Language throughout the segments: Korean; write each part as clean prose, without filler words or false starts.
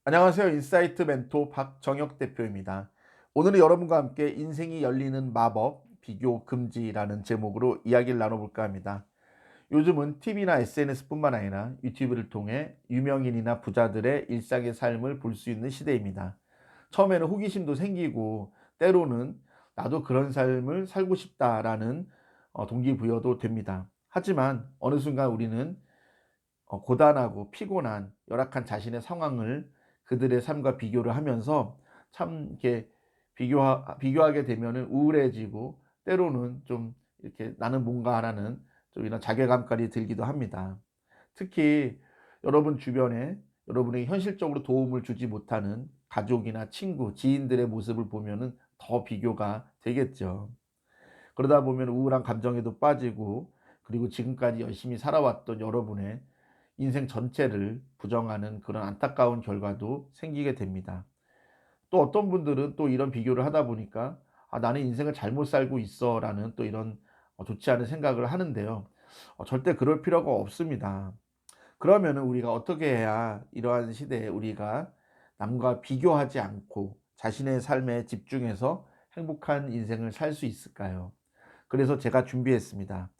안녕하세요. 인사이트 멘토 박정혁 대표입니다. 오늘은 여러분과 함께 인생이 열리는 마법, 비교 금지라는 제목으로 이야기를 나눠볼까 합니다. 요즘은 TV나 SNS뿐만 아니라 유튜브를 통해 유명인이나 부자들의 일상의 삶을 볼 수 있는 시대입니다. 처음에는 호기심도 생기고 때로는 나도 그런 삶을 살고 싶다라는 동기부여도 됩니다. 하지만 어느 순간 우리는 고단하고 피곤한 열악한 자신의 상황을 그들의 삶과 비교를 하면서 참 이렇게 비교하게 되면은 우울해지고 때로는 좀 이렇게 '나는 뭔가.'라는 좀 이런 자괴감까지 들기도 합니다. 특히 여러분 주변에 여러분에게 현실적으로 도움을 주지 못하는 가족이나 친구, 지인들의 모습을 보면은 더 비교가 되겠죠. 그러다 보면 우울한 감정에도 빠지고, 그리고 지금까지 열심히 살아왔던 여러분의 인생 전체를 부정하는 그런 안타까운 결과도 생기게 됩니다. 또 어떤 분들은 또 이런 비교를 하다 보니까 '아 나는 인생을 잘못 살고 있어.'라는 또 이런 좋지 않은 생각을 하는데요. 절대 그럴 필요가 없습니다. 그러면은 우리가 어떻게 해야 이러한 시대에 우리가 남과 비교하지 않고 자신의 삶에 집중해서 행복한 인생을 살 수 있을까요? 그래서 제가 준비했습니다.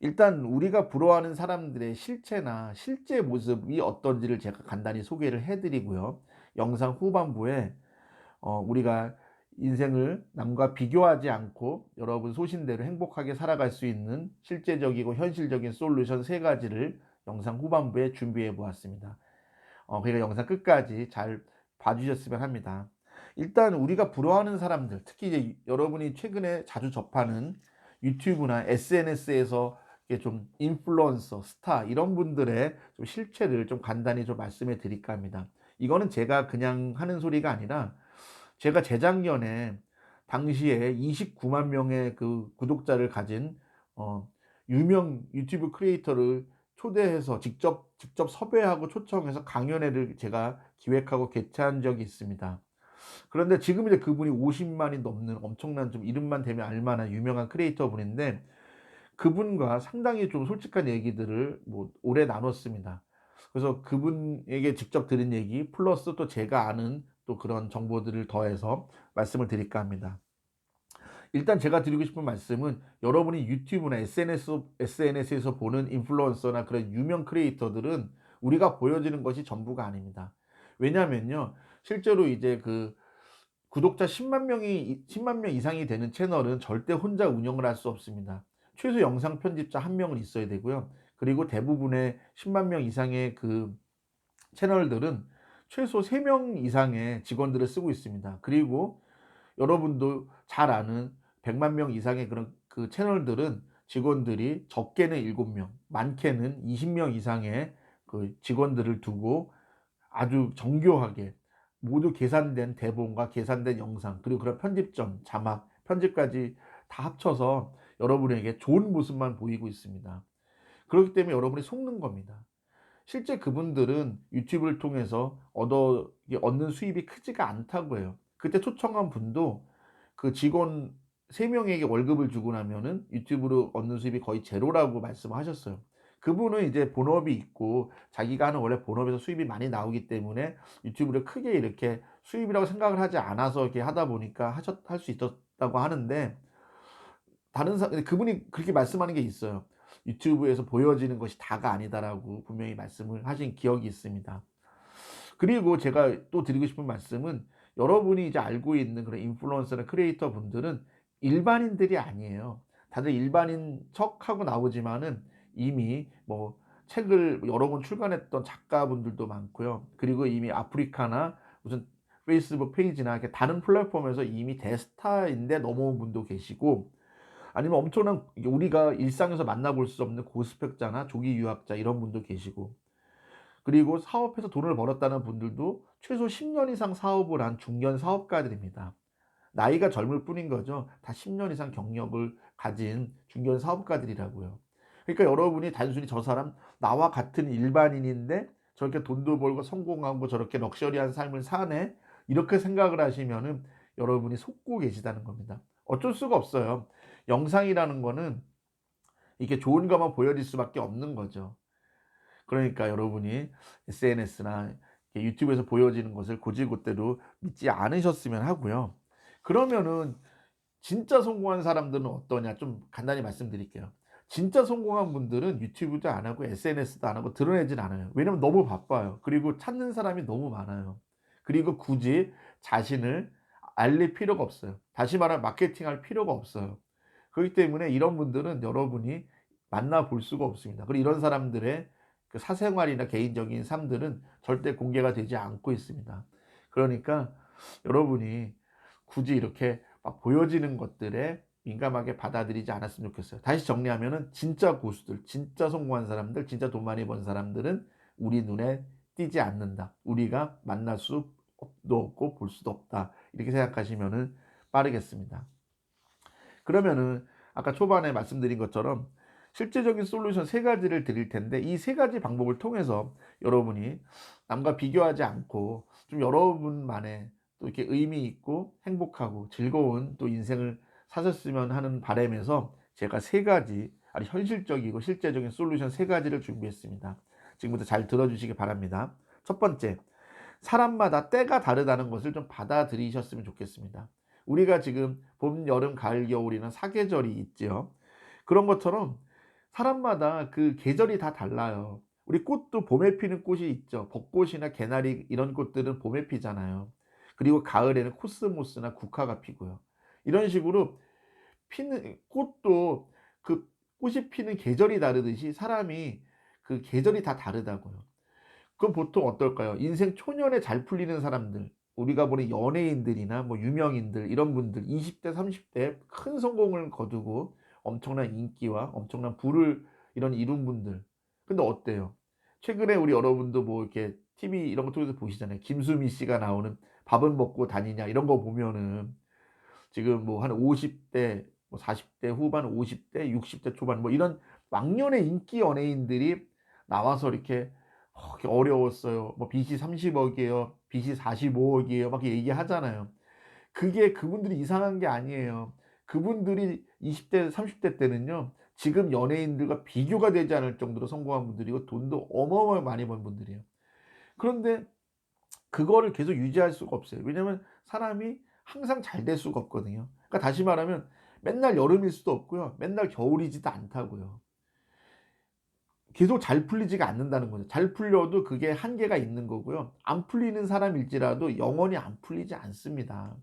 일단 우리가 부러워하는 사람들의 실체나 실제 모습이 어떤지를 제가 간단히 소개를 해 드리고요. 영상 후반부에 우리가 인생을 남과 비교하지 않고 여러분 소신대로 행복하게 살아갈 수 있는 실제적이고 현실적인 솔루션 세 가지를 영상 후반부에 준비해 보았습니다. 그러니까 영상 끝까지 잘 봐 주셨으면 합니다. 일단 우리가 부러워하는 사람들, 특히 이제 여러분이 최근에 자주 접하는 유튜브나 SNS에서 이게 좀 인플루언서, 스타 이런 분들의 좀 실체를 좀 간단히 좀 말씀해 드릴까 합니다. 이거는 제가 그냥 하는 소리가 아니라 제가 재작년에 당시에 29만 명의 그 구독자를 가진 어 유명 유튜브 크리에이터를 초대해서 직접 섭외하고 초청해서 강연회를 제가 기획하고 개최한 적이 있습니다. 그런데 지금 이제 그분이 50만이 넘는 엄청난, 좀 이름만 대면 알 만한 유명한 크리에이터 분인데, 그분과 상당히 좀 솔직한 얘기들을 뭐 오래 나눴습니다. 그래서 그분에게 직접 들은 얘기 플러스 또 제가 아는 또 그런 정보들을 더해서 말씀을 드릴까 합니다. 일단 제가 드리고 싶은 말씀은, 여러분이 유튜브나 SNS에서 보는 인플루언서나 그런 유명 크리에이터들은 우리가 보여지는 것이 전부가 아닙니다. 왜냐면요, 실제로 이제 그 구독자 10만 명 이상이 되는 채널은 절대 혼자 운영을 할 수 없습니다. 최소 영상 편집자 1 명은 있어야 되고요. 그리고 대부분의 10만 명 이상의 그 채널들은 최소 3명 이상의 직원들을 쓰고 있습니다. 그리고 여러분도 잘 아는 100만 명 이상의 그런 그 채널들은 직원들이 적게는 7 명, 많게는 20명 이상의 그 직원들을 두고 아주 정교하게 모두 계산된 대본과 계산된 영상, 그리고 그런 편집점, 자막, 편집까지 다 합쳐서 여러분에게 좋은 모습만 보이고 있습니다. 그렇기 때문에 여러분이 속는 겁니다. 실제 그분들은 유튜브를 통해서 얻는 수입이 크지가 않다고 해요. 그때 초청한 분도 그 직원 3 명에게 월급을 주고 나면은 유튜브로 얻는 수입이 거의 제로라고 말씀하셨어요. 그분은 이제 본업이 있고 자기가 하는 원래 본업에서 수입이 많이 나오기 때문에 유튜브를 크게 이렇게 수입이라고 생각을 하지 않아서 이렇게 하다 보니까 할 수 있었다고 하는데, 그분이 그렇게 말씀하는 게 있어요. "유튜브에서 보여지는 것이 다가 아니다."라고 분명히 말씀을 하신 기억이 있습니다. 그리고 제가 또 드리고 싶은 말씀은, 여러분이 이제 알고 있는 그런 인플루언서나 크리에이터 분들은 일반인들이 아니에요. 다들 일반인 척하고 나오지만은 이미 뭐 책을 여러 권 출간했던 작가분들도 많고요. 그리고 이미 아프리카나 무슨 페이스북 페이지나 이렇게 다른 플랫폼에서 이미 대스타인데 넘어온 분도 계시고, 아니면 엄청난 우리가 일상에서 만나볼 수 없는 고스펙자나 조기 유학자 이런 분도 계시고, 그리고 사업해서 돈을 벌었다는 분들도 최소 10년 이상 사업을 한 중견 사업가들입니다. 나이가 젊을 뿐인 거죠. 다 10년 이상 경력을 가진 중견 사업가들이라고요. 그러니까 여러분이 단순히 '저 사람 나와 같은 일반인인데 저렇게 돈도 벌고 성공하고 저렇게 럭셔리한 삶을 사네.' 이렇게 생각을 하시면은 여러분이 속고 계시다는 겁니다. 어쩔 수가 없어요. 영상이라는 거는 이게 좋은 것만 보여질 수밖에 없는 거죠. 그러니까 여러분이 SNS나 유튜브에서 보여지는 것을 곧이곧대로 믿지 않으셨으면 하고요. 그러면은 진짜 성공한 사람들은 어떠냐 좀 간단히 말씀드릴게요. 진짜 성공한 분들은 유튜브도 안 하고 SNS도 안 하고 드러내진 않아요. 왜냐면 너무 바빠요. 그리고 찾는 사람이 너무 많아요. 그리고 굳이 자신을 알릴 필요가 없어요. 다시 말하면 마케팅할 필요가 없어요. 그렇기 때문에 이런 분들은 여러분이 만나 볼 수가 없습니다. 그리고 이런 사람들의 그 사생활이나 개인적인 삶들은 절대 공개가 되지 않고 있습니다. 그러니까 여러분이 굳이 이렇게 막 보여지는 것들에 민감하게 받아들이지 않았으면 좋겠어요. 다시 정리하면은 진짜 고수들, 진짜 성공한 사람들, 진짜 돈 많이 번 사람들은 우리 눈에 띄지 않는다. 우리가 만날 수도 없고 볼 수도 없다. 이렇게 생각하시면은 빠르겠습니다. 그러면은 아까 초반에 말씀드린 것처럼 실제적인 솔루션 세 가지를 드릴 텐데 이 세 가지 방법을 통해서 여러분이 남과 비교하지 않고 좀 여러분만의 또 이렇게 의미 있고 행복하고 즐거운 또 인생을 사셨으면 하는 바람에서 제가 세 가지 아주 현실적이고 실제적인 솔루션 세 가지를 준비했습니다. 지금부터 잘 들어주시기 바랍니다. 첫 번째, 사람마다 때가 다르다는 것을 좀 받아들이셨으면 좋겠습니다. 우리가 지금 봄, 여름, 가을, 겨울이나 사계절이 있지요. 그런 것처럼 사람마다 그 계절이 다 달라요. 우리 꽃도 봄에 피는 꽃이 있죠. 벚꽃이나 개나리 이런 꽃들은 봄에 피잖아요. 그리고 가을에는 코스모스나 국화가 피고요. 이런 식으로 피는 꽃도 그 꽃이 피는 계절이 다르듯이 사람이 그 계절이 다 다르다고요. 그럼 보통 어떨까요? 인생 초년에 잘 풀리는 사람들, 우리가 보는 연예인들이나 뭐 유명인들 이런 분들 20 대 30 대 큰 성공을 거두고 엄청난 인기와 엄청난 부를 이런 이룬 분들. 근데 어때요? 최근에 우리 여러분도 뭐 이렇게 TV 이런 거 통해서 보시잖아요. 김수미 씨가 나오는 밥은 먹고 다니냐 이런 거 보면은 지금 뭐 한 50 대, 뭐 40대 후반, 50 대, 60대 초반 뭐 이런 왕년의 인기 연예인들이 나와서 이렇게 이렇게 어려웠어요. 뭐 빚이 30억 이에요. 빚이 45억 이에요. 막 이렇게 얘기하잖아요. 그게 그분들이 이상한 게 아니에요. 그분들이 20 대, 30대 때는요. 지금 연예인들과 비교가 되지 않을 정도로 성공한 분들이고 돈도 어마어마하게 많이 번 분들이에요. 그런데 그거를 계속 유지할 수가 없어요. 왜냐면 사람이 항상 잘 될 수가 없거든요. 그러니까 다시 말하면 맨날 여름일 수도 없고요. 맨날 겨울이지도 않다고요. 계속 잘 풀리지가 않는다는 거죠. 잘 풀려도 그게 한계가 있는 거고요. 안 풀리는 사람일지라도 영원히 안 풀리지 않습니다.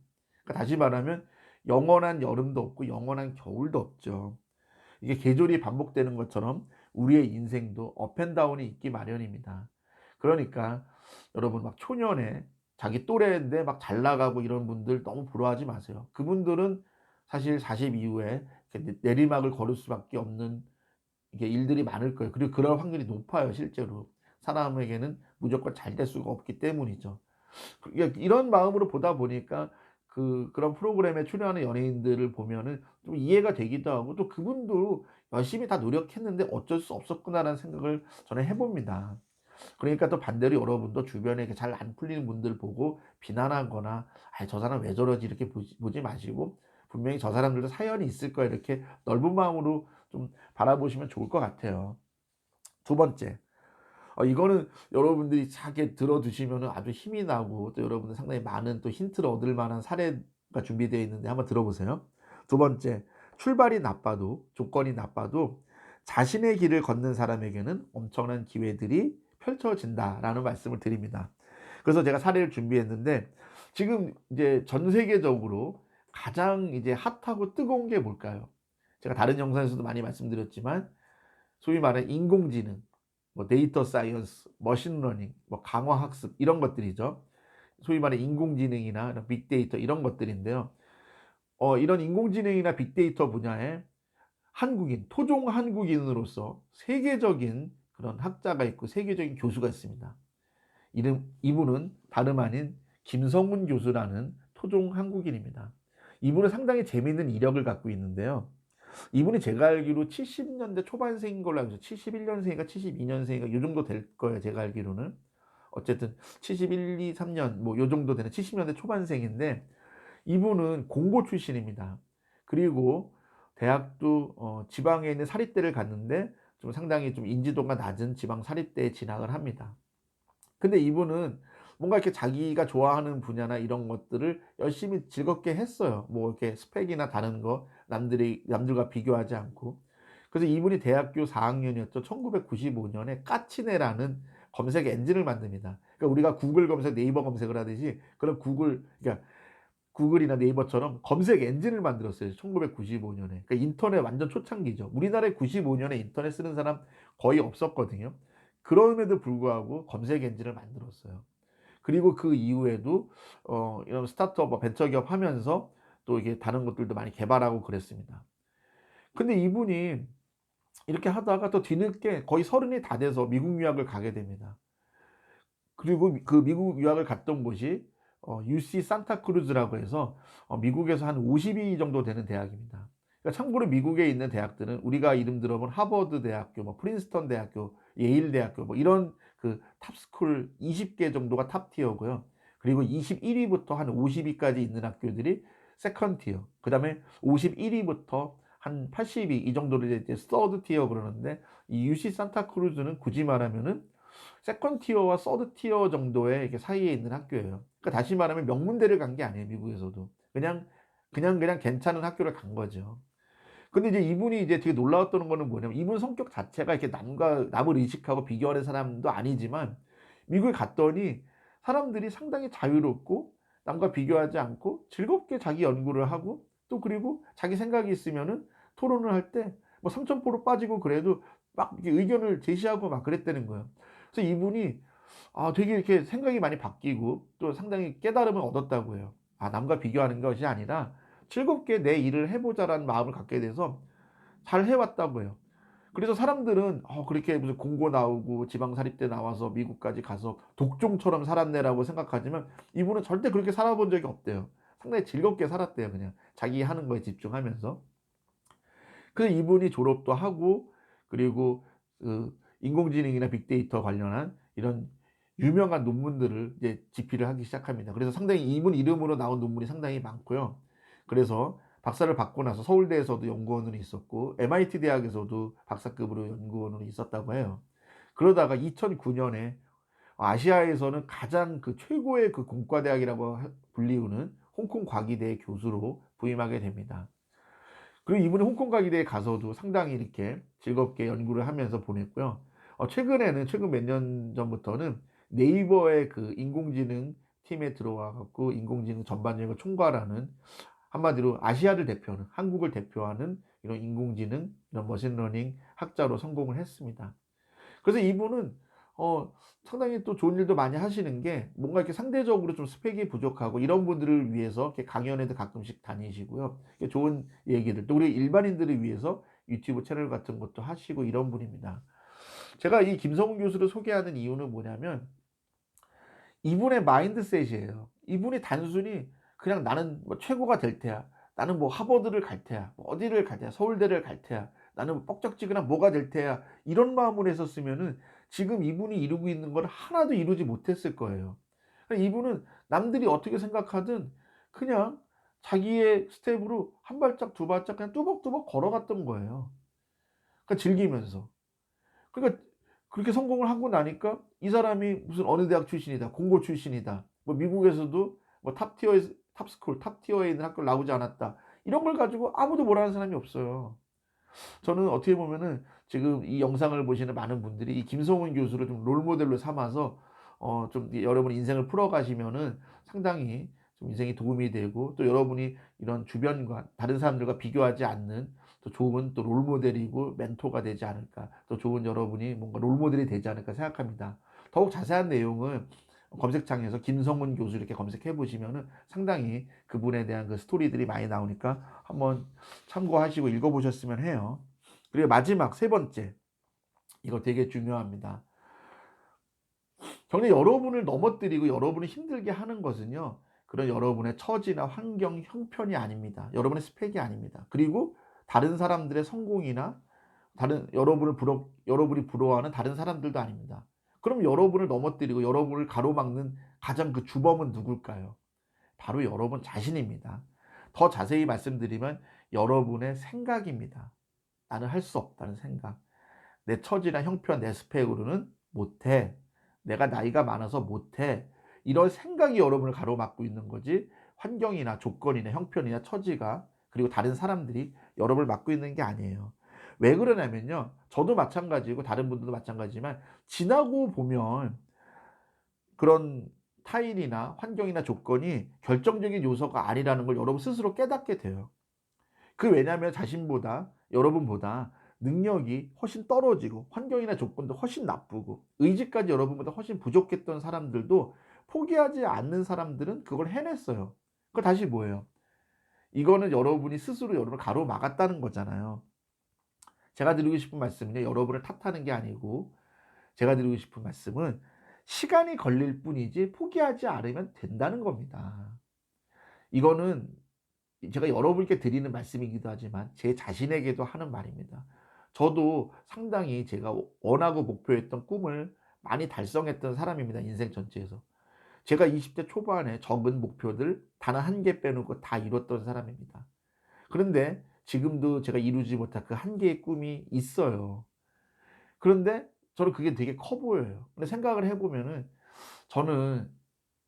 그러니까 다시 말하면 영원한 여름도 없고 영원한 겨울도 없죠. 이게 계절이 반복되는 것처럼 우리의 인생도 업앤다운이 있기 마련입니다. 그러니까 여러분 막 초년에 자기 또래인데 막 잘 나가고 이런 분들 너무 부러워하지 마세요. 그분들은 사실 40 이후에 이렇게 내리막을 걸을 수밖에 없는 이게 일들이 많을 거예요. 그리고 그럴 확률이 높아요, 실제로. 사람에게는 무조건 잘 될 수가 없기 때문이죠. 이런 마음으로 보다 보니까 그런 프로그램에 출연하는 연예인들을 보면은 좀 이해가 되기도 하고 또 그분도 열심히 다 노력했는데 어쩔 수 없었구나라는 생각을 저는 해 봅니다. 그러니까 또 반대로 여러분도 주변에 잘 안 풀리는 분들 보고 비난하거나 '아이 저 사람 왜 저러지?' 이렇게 보지 마시고 분명히 '저 사람들도 사연이 있을 거야.' 이렇게 넓은 마음으로 좀 바라보시면 좋을 것 같아요. 두 번째, 이거는 여러분들이 자게 들어두시면은 아주 힘이 나고 또 여러분들 상당히 많은 또 힌트를 얻을 만한 사례가 준비되어 있는데 한번 들어보세요. 두 번째, 출발이 나빠도 조건이 나빠도 자신의 길을 걷는 사람에게는 엄청난 기회들이 펼쳐진다라는 말씀을 드립니다. 그래서 제가 사례를 준비했는데 지금 이제 전 세계적으로 가장 이제 핫하고 뜨거운 게 뭘까요? 제가 다른 영상에서도 많이 말씀드렸지만 소위 말하는 인공지능, 뭐 데이터 사이언스, 머신러닝, 뭐 강화학습 이런 것들이죠. 소위 말하는 인공지능이나 이런 빅데이터 이런 것들인데요. 이런 인공지능이나 빅데이터 분야에 한국인, 토종 한국인으로서 세계적인 그런 학자가 있고 세계적인 교수가 있습니다. 이분은 다름 아닌 김성훈 교수라는 토종 한국인입니다. 이분은 상당히 재미있는 이력을 갖고 있는데요. 이분이 제가 알기로 70년대 초반생인 걸로 알고 있어요. 71년생인가 72년생인가 요 정도 될 거예요, 제가 알기로는. 어쨌든 71, 2, 3년 뭐 요 정도 되는 70년대 초반생인데 이분은 공고 출신입니다. 그리고 대학도 지방에 있는 사립대를 갔는데 좀 상당히 좀 인지도가 낮은 지방 사립대에 진학을 합니다. 근데 이분은 뭔가 이렇게 자기가 좋아하는 분야나 이런 것들을 열심히 즐겁게 했어요. 뭐 이렇게 스펙이나 다른 거 남들과 비교하지 않고. 그래서 이분이 대학교 4학년이었죠. 1995년에 까치네라는 검색 엔진을 만듭니다. 그러니까 우리가 구글 검색, 네이버 검색을 하듯이 그런 그러니까 구글이나 네이버처럼 검색 엔진을 만들었어요. 1995년에. 그러니까 인터넷 완전 초창기죠. 우리나라에 95년에 인터넷 쓰는 사람 거의 없었거든요. 그럼에도 불구하고 검색 엔진을 만들었어요. 그리고 그 이후에도 이런 스타트업 벤처기업 하면서 또 이게 다른 것들도 많이 개발하고 그랬습니다. 근데 이분이 이렇게 하다가 또 뒤늦게 거의 30이 다 돼서 미국 유학을 가게 됩니다. 그리고 그 미국 유학을 갔던 곳이 UC 산타크루즈라고 해서 미국에서 한 50위 정도 되는 대학입니다. 그러니까 참고로 미국에 있는 대학들은 우리가 이름 들어본 하버드 대학교, 뭐 프린스턴 대학교, 예일 대학교 뭐 이런 그 탑스쿨 20개 정도가 탑 티어고요. 그리고 21위부터 한 50위까지 있는 학교들이 세컨 티어. 그다음에 51위부터 한 80위 이 정도를 이제 서드 티어 그러는데 이 UC 산타크루즈는 굳이 말하면은 세컨 티어와 서드 티어 정도의 이렇게 사이에 있는 학교예요. 그러니까 다시 말하면 명문대를 간 게 아니에요, 미국에서도. 그냥 괜찮은 학교를 간 거죠. 근데 이제 이분이 이제 되게 놀라웠던 거는 뭐냐면 이분 성격 자체가 이렇게 남을 의식하고 비교하는 사람도 아니지만 미국에 갔더니 사람들이 상당히 자유롭고 남과 비교하지 않고 즐겁게 자기 연구를 하고 또 그리고 자기 생각이 있으면은 토론을 할 때 뭐 삼천포로 빠지고 그래도 막 이렇게 의견을 제시하고 막 그랬다는 거예요. 그래서 이분이 되게 이렇게 생각이 많이 바뀌고 또 상당히 깨달음을 얻었다고 해요. 남과 비교하는 것이 아니라 즐겁게 내 일을 해보자라는 마음을 갖게 돼서 잘 해왔다고 해요. 그래서 사람들은 그렇게 무슨 공고 나오고 지방사립대 나와서 미국까지 가서 독종처럼 살았네라고 생각하지만 이분은 절대 그렇게 살아본 적이 없대요. 상당히 즐겁게 살았대요. 그냥 자기 하는 거에 집중하면서. 그래서 이분이 졸업도 하고 그리고 그 인공지능이나 빅데이터 관련한 이런 유명한 논문들을 이제 집필을 하기 시작합니다. 그래서 상당히 이분 이름으로 나온 논문이 상당히 많고요. 그래서 박사를 받고 나서 서울대에서도 연구원으로 있었고 MIT 대학에서도 박사급으로 연구원으로 있었다고 해요. 그러다가 2009년에 아시아에서는 가장 그 최고의 그 공과대학이라고 불리우는 홍콩 과기대 교수로 부임하게 됩니다. 그리고 이분이 홍콩 과기대에 가서도 상당히 이렇게 즐겁게 연구를 하면서 보냈고요. 최근에는 최근 몇 년 전부터는 네이버의 그 인공지능 팀에 들어와 갖고 인공지능 전반적인 걸 총괄하는 한마디로 아시아를 대표하는 한국을 대표하는 이런 인공지능 이런 머신러닝 학자로 성공을 했습니다. 그래서 이분은 상당히 또 좋은 일도 많이 하시는 게 뭔가 이렇게 상대적으로 좀 스펙이 부족하고 이런 분들을 위해서 이렇게 강연에도 가끔씩 다니시고요. 좋은 얘기들 또 우리 일반인들을 위해서 유튜브 채널 같은 것도 하시고 이런 분입니다. 제가 이 김성훈 교수를 소개하는 이유는 뭐냐면 이분의 마인드셋이에요. 이분이 단순히 그냥 나는 뭐 최고가 될 테야. 나는 뭐 하버드를 갈 테야. 뭐 어디를 갈 테야. 서울대를 갈 테야. 나는 뭐 뻑적지근한 뭐가 될 테야. 이런 마음으로 했었으면은 지금 이분이 이루고 있는 걸 하나도 이루지 못했을 거예요. 그러니까 이분은 남들이 어떻게 생각하든 그냥 자기의 스텝으로 한 발짝 두 발짝 그냥 뚜벅뚜벅 걸어갔던 거예요. 그러니까 즐기면서. 그러니까 그렇게 성공을 하고 나니까 이 사람이 무슨 어느 대학 출신이다, 공고 출신이다, 뭐 미국에서도 뭐 탑티어에 탑스쿨, 탑티어에 있는 학교를 나오지 않았다. 이런 걸 가지고 아무도 뭐라는 사람이 없어요. 저는 어떻게 보면은 지금 이 영상을 보시는 많은 분들이 이 김성훈 교수를 좀 롤모델로 삼아서 좀 여러분 인생을 풀어가시면은 상당히 좀 인생이 도움이 되고 또 여러분이 이런 주변과 다른 사람들과 비교하지 않는 또 좋은 또 롤모델이고 멘토가 되지 않을까 또 좋은 여러분이 뭔가 롤모델이 되지 않을까 생각합니다. 더욱 자세한 내용은 검색창에서 김성훈 교수 이렇게 검색해 보시면은 상당히 그분에 대한 그 스토리들이 많이 나오니까 한번 참고하시고 읽어보셨으면 해요. 그리고 마지막 세 번째, 이거 되게 중요합니다. 정말 여러분을 넘어뜨리고 여러분을 힘들게 하는 것은요, 그런 여러분의 처지나 환경, 형편이 아닙니다. 여러분의 스펙이 아닙니다. 그리고 다른 사람들의 성공이나 여러분이 부러워하는 다른 사람들도 아닙니다. 그럼 여러분을 넘어뜨리고 여러분을 가로막는 가장 그 주범은 누굴까요? 바로 여러분 자신입니다. 더 자세히 말씀드리면 여러분의 생각입니다. 나는 할 수 없다는 생각. 내 처지나 형편, 내 스펙으로는 못해. 내가 나이가 많아서 못해. 이런 생각이 여러분을 가로막고 있는 거지, 환경이나 조건이나 형편이나 처지가, 그리고 다른 사람들이 여러분을 막고 있는 게 아니에요. 왜 그러냐면요. 저도 마찬가지고 다른 분들도 마찬가지지만, 지나고 보면 그런 타인이나 환경이나 조건이 결정적인 요소가 아니라는 걸 여러분 스스로 깨닫게 돼요. 왜냐하면 자신보다, 여러분보다 능력이 훨씬 떨어지고 환경이나 조건도 훨씬 나쁘고 의지까지 여러분보다 훨씬 부족했던 사람들도, 포기하지 않는 사람들은 그걸 해냈어요. 다시 뭐예요? 이거는 여러분이 스스로 여러분을 가로막았다는 거잖아요. 제가 드리고 싶은 말씀은요, 여러분을 탓하는 게 아니고, 제가 드리고 싶은 말씀은 시간이 걸릴 뿐이지 포기하지 않으면 된다는 겁니다. 이거는 제가 여러분께 드리는 말씀이기도 하지만 제 자신에게도 하는 말입니다. 저도 상당히 제가 원하고 목표했던 꿈을 많이 달성했던 사람입니다, 인생 전체에서. 제가 20대 초반에 적은 목표들 단 한 개 빼놓고 다 이뤘던 사람입니다. 그런데 지금도 제가 이루지 못한 그 한 개의 꿈이 있어요. 그런데 저는 그게 되게 커 보여요. 근데 생각을 해 보면은, 저는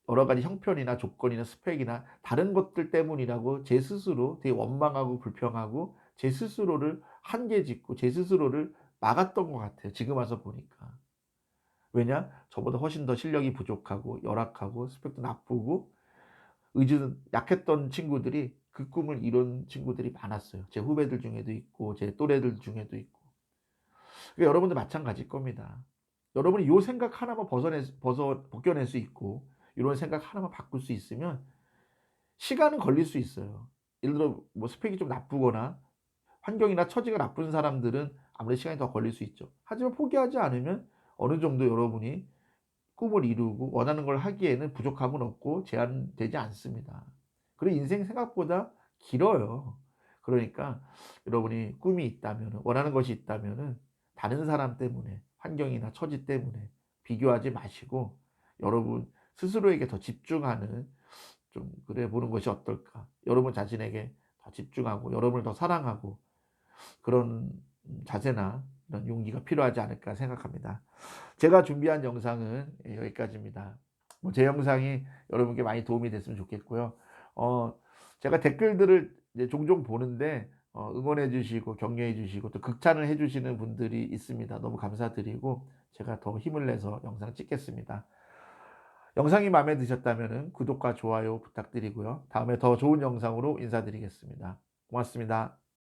여러 가지 형편이나 조건이나 스펙이나 다른 것들 때문이라고 제 스스로 되게 원망하고 불평하고 제 스스로를 한계 짓고 제 스스로를 막았던 것 같아요, 지금 와서 보니까. 왜냐? 저보다 훨씬 더 실력이 부족하고 열악하고 스펙도 나쁘고 의지는 약했던 친구들이, 그 꿈을 이룬 친구들이 많았어요. 제 후배들 중에도 있고 제 또래들 중에도 있고. 여러분도 마찬가지일 겁니다. 여러분이 요 생각 하나만 벗겨낼 수 있고 이런 생각 하나만 바꿀 수 있으면 시간은 걸릴 수 있어요. 예를 들어 뭐 스펙이 좀 나쁘거나 환경이나 처지가 나쁜 사람들은 아무래도 시간이 더 걸릴 수 있죠. 하지만 포기하지 않으면 어느 정도 여러분이 꿈을 이루고 원하는 걸 하기에는 부족함은 없고 제한되지 않습니다. 그리고 인생이 생각보다 길어요. 그러니까 여러분이 꿈이 있다면은, 원하는 것이 있다면은 다른 사람 때문에, 환경이나 처지 때문에 비교하지 마시고 여러분 스스로에게 더 집중하는, 좀 그래 보는 것이 어떨까? 여러분 자신에게 더 집중하고 여러분을 더 사랑하고 그런 자세나 이런 용기가 필요하지 않을까 생각합니다. 제가 준비한 영상은 여기까지입니다. 제 영상이 여러분께 많이 도움이 됐으면 좋겠고요. 어 제가 댓글들을 이제 종종 보는데 응원해 주시고 격려해 주시고 또 극찬을 해 주시는 분들이 있습니다. 너무 감사드리고 제가 더 힘을 내서 영상 찍겠습니다. 영상이 마음에 드셨다면 구독과 좋아요 부탁드리고요. 다음에 더 좋은 영상으로 인사드리겠습니다. 고맙습니다.